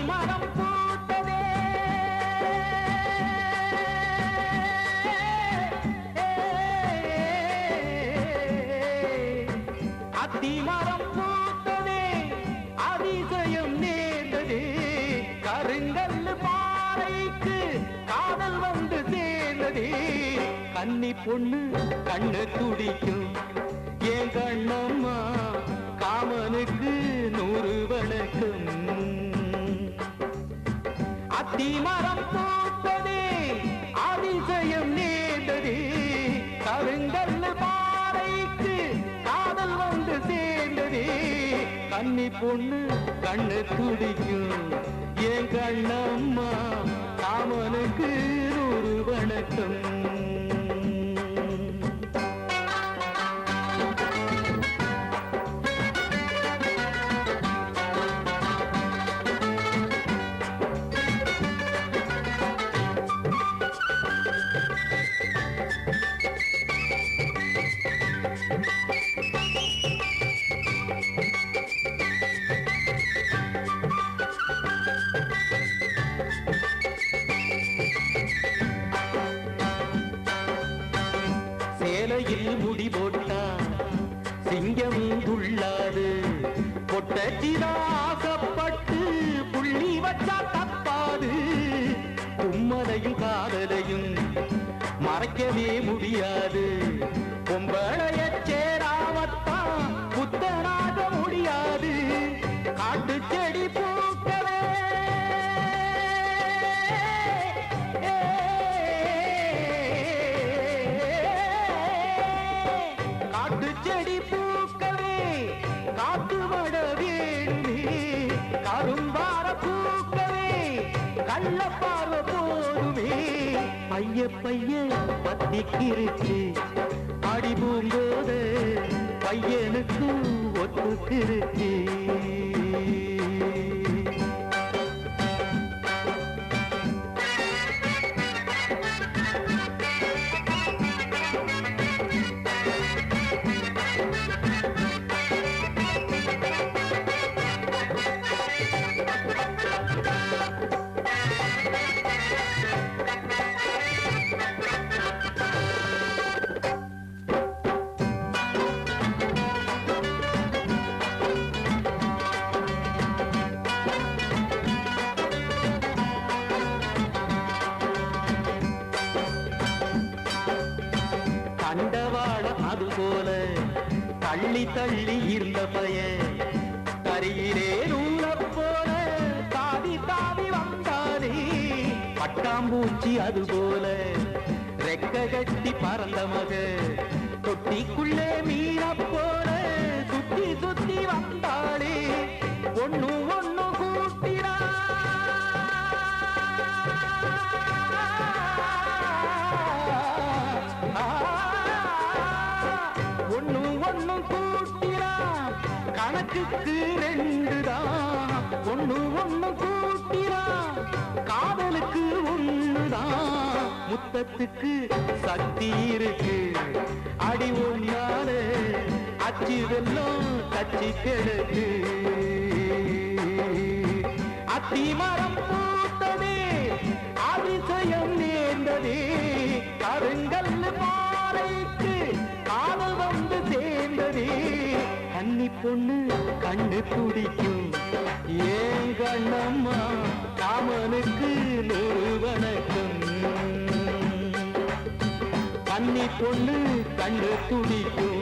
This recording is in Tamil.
மரம் பூத்ததே அத்திமரம் பூத்ததே அதிசயம் நேர்ந்ததே கருங்கல் பாறைக்கு காதல் வந்து சேர்ந்ததே கன்னி பொண்ணு கண்ணு துடிக்கும் ஏன் கண்ணம்மா காமனுக்கு 100 வணக்கம் அத்திமரம் பூத்ததே அதிசயம் நேர்ந்ததே கருங்கல் பாறைக்கு காதல் வந்து சேர்ந்ததே கன்னி பொண்ணு கண்ணு துடிக்கும் ஏன் கண்ணம்மா காமனுக்கு 100 வணக்கம் சேலையில் முடி போட்டா சிங்கம் துள்ளாது பொட்டச்சிராசப்பட்டு புள்ளி வச்சா தப்பாது கும்மலையும் காதலையும் மறைக்கவே முடியாது பொம்பளைய சேராமத்தான் புத்தனாக முடியாது காட்டு செடி பூக்கவே செடி பூக்கவே காத்து மட வேணுமே கரும்பார பூக்கவே கள்ள பார்வ போதுமே பைய பைய பத்திக்கிருச்சு அடி பூம்போது பையனுக்கு ஒத்துக்கிருச்சு கண்டவாட அது போல தள்ளி தள்ளி இருந்த பையன் கரையிலே நூல போல தாவி தாவி வந்தானே பட்டாம்பூச்சி அது போல ரெக்க கட்டி பறந்த மக தொட்டிக்குள்ளே மீன போல சுத்தி சுத்தி வந்தாளே ஒண்ணு ஒண்ணு கூட்டினா ஒண்ணு ஒண்ணு கூட்டினா கணக்குக்கு 2 தான் ஒண்ணு ஒண்ணு கூட்டினா காதலுக்கு 1 தான் முத்தத்துக்கு சக்தி இருக்கு அடி ஒன்னால அச்சு வெல்லம் கச்சி கிடக்கு அத்திமரம் பூத்ததே அதிசயம் நேர்ந்ததே கருங்கல் பாறைக்கு காதல் வந்து சேர்ந்ததே கன்னி பொண்ணு கண்ணு துடிக்கும் ஏன் கண்ணம்மா காமனுக்கு 100 வணக்கம் கன்னி பொண்ணு கண்ணு துடிக்கும்